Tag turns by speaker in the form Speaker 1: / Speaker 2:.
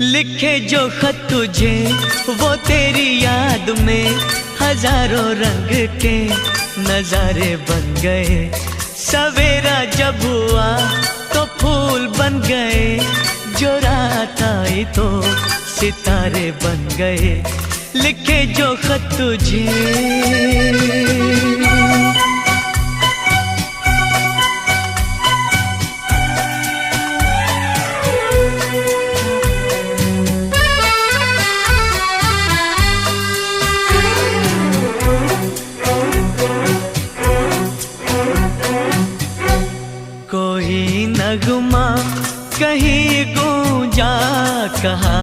Speaker 1: लिखे जो खत तुझे वो तेरी याद में हजारों रंग के नजारे बन गए। सवेरा जब हुआ तो फूल बन गए, जो रात आई तो सितारे बन गए। लिखे जो खत तुझे कोई नगमा कहीं गूंजा कहा।